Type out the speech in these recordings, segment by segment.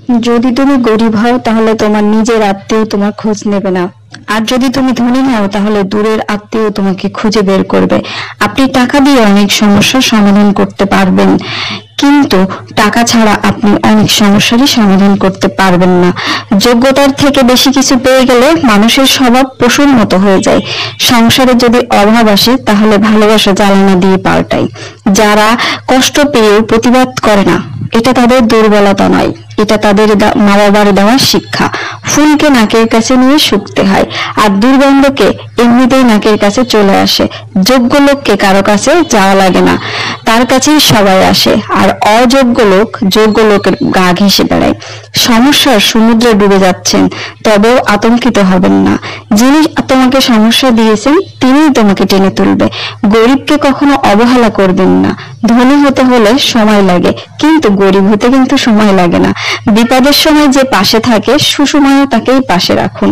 যদি তুমি গরিব হও তাহলে তোমার নিজের আত্মীয় তোমার খোঁজ নেবে না, আর যদি তুমি ধনী হও তাহলে দূরের আত্মীয় তোমাকে খুঁজে বের করবে। আপনি টাকা দিয়ে অনেক সমস্যার সমাধান করতে পারবেন, কিন্তু টাকা ছাড়া আপনি অনেক সমস্যারই সমাধান করতে পারবেন না। যোগ্যতার থেকে বেশি কিছু পেয়ে গেলে মানুষের স্বভাব পশুর মতো হয়ে যায়। সংসারে যদি অভাব আসে তাহলে ভালোবাসা জ্বালানা দিয়ে পাল্টায়। যারা কষ্ট পেয়েও প্রতিবাদ করে না, এটা তাদের দুর্বলতা নয়, এটা তাদের মা বাবার দেওয়া শিক্ষা। ফুলকে নাকের কাছে নিয়ে শুকতে হয়, আর দুর্গন্ধকে এমনিতেই নাকের কাছে চলে আসে। যোগ্য লোককে কারো কাছে যাওয়া লাগে না, তার কাছেই সবাই আসে। আর অযোগ্য লোক যোগ্য লোকের গা ঘেঁষে বেড়ায়। সমস্যার সমুদ্রে ডুবে যাচ্ছেন, তবেও আতঙ্কিত হবেন না। যিনি তোমাকে সমস্যা দিয়েছেন তিনিই তোমাকে টেনে তুলবে। গরিবকে কখনো অবহেলা করবেন না। ধনী হতে হলে সময় লাগে, কিন্তু গরিব হতে কিন্তু সময় লাগে না। বিপদের সময় যে পাশে থাকে সুসময়ে তাকেই পাশে রাখুন।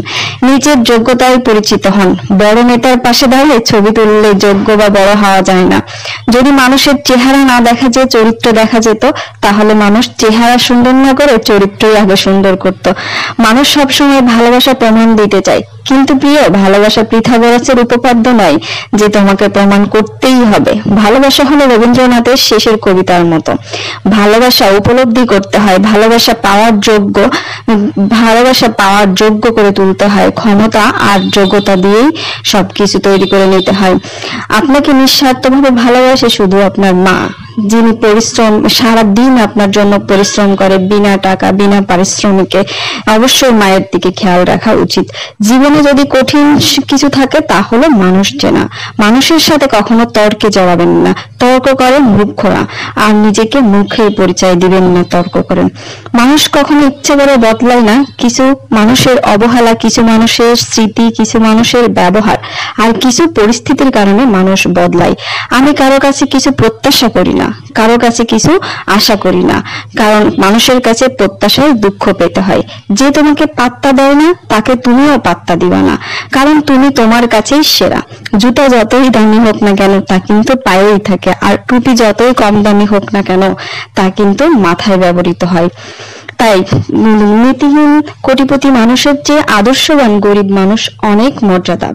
নিজের যোগ্যতায় পরিচিত হন। বড় নেতার পাশে দাঁড়িয়ে ছবি তুললে যোগ্য বা বড় হওয়া যায় না। যদি মানুষের চেহারা না দেখা যায়, চরিত্র দেখা যেত, তাহলে মানুষ চেহারা সুন্দর না করে চরিত্রই আগে সুন্দর করত। মানুষ সবসময় ভালোবাসা প্রমাণ দিতে চায়, কিন্তু প্রিয়, ভালোবাসা পিথাগোরাসের উপপাদ্য নয় যে তোমাকে প্রমাণ করতেই হবে। ভালোবাসা হলো রবীন্দ্রনাথের শেষের কবিতার মতো। ভালোবাসা উপলব্ধি করতে হয়, ভালোবাসা পাওয়ার যোগ্য করে তুলতে হয়। ক্ষমতা আর যোগ্যতা দিয়েই সবকিছু তৈরি করে নিতে হয়। আপনাকে নিঃস্বার্থভাবে ভালোবাসে শুধু আপনার মা, যিনি সারা দিন আপনার জন্য পরিশ্রম করে বিনা টাকা বিনা পারিশ্রমিকে। অবশ্যই মায়ের দিকে খেয়াল রাখা উচিত। জীবনে যদি কঠিন কিছু থাকে তা হলো মানুষ চেনা। মানুষের সাথে কখনো তর্কে জড়াবেন না। তর্ক করেন মূর্খরা, আর নিজেকে মূর্খের পরিচয় দিবেন না তর্ক করেন। মানুষ কখনো ইচ্ছে করে বদলায় না। কিছু মানুষের অবহেলা, কিছু মানুষের স্মৃতি, কিছু মানুষের ব্যবহার, আর কিছু পরিস্থিতির কারণে মানুষ বদলায়। আমি কারো কাছে কিছু প্রত্যাশা করি না, কারো কাছে কিছু আশা করি না, কারণ মানুষের কাছে প্রত্যাশায় দুঃখ পেতে হয়। যে তোমাকে পাত্তা দেয় না তাকে তুমিও পাত্তা দিবা না, কারণ তুমি তোমার কাছেই সেরা। জুতা যতই দামি হোক না কেন তা কিন্তু পায়েই থাকে, আর টুপি যতই কম দামি হোক না কেন তা কিন্তু মাথায় ব্যবহৃত হয়। তাই নীতিহীন কোটিপতি মানুষের চেয়ে আদর্শবান গরিব মানুষ অনেক মর্যাদা।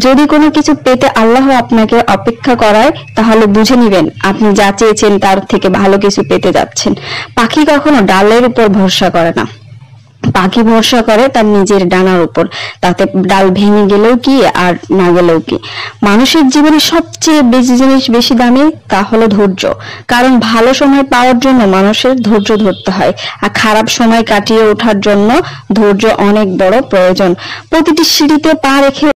যদি কোনো কিছু পেতে আল্লাহ আপনাকে অপেক্ষা করায় তাহলে বুঝে নিবেন আপনি যা চেয়েছেন তার থেকে ভালো কিছু পেতে যাচ্ছেন। পাখি কখনো ডালের উপর ভরসা করে না, পাখি ভরসা করে তার নিজের ডানার উপর। তাতে ডাল ভেঙে গেলেও কি আর না গেলেও কি। মানুষের জীবনে সবচেয়ে বেশি জিনিস বেশি দামি, তা হলো ধৈর্য। কারণ ভালো সময় পাওয়ার জন্য মানুষের ধৈর্য ধরতে হয়, আর খারাপ সময় কাটিয়ে ওঠার জন্য ধৈর্য অনেক বড় প্রয়োজন। প্রতিটি সিঁড়িতে পা রেখে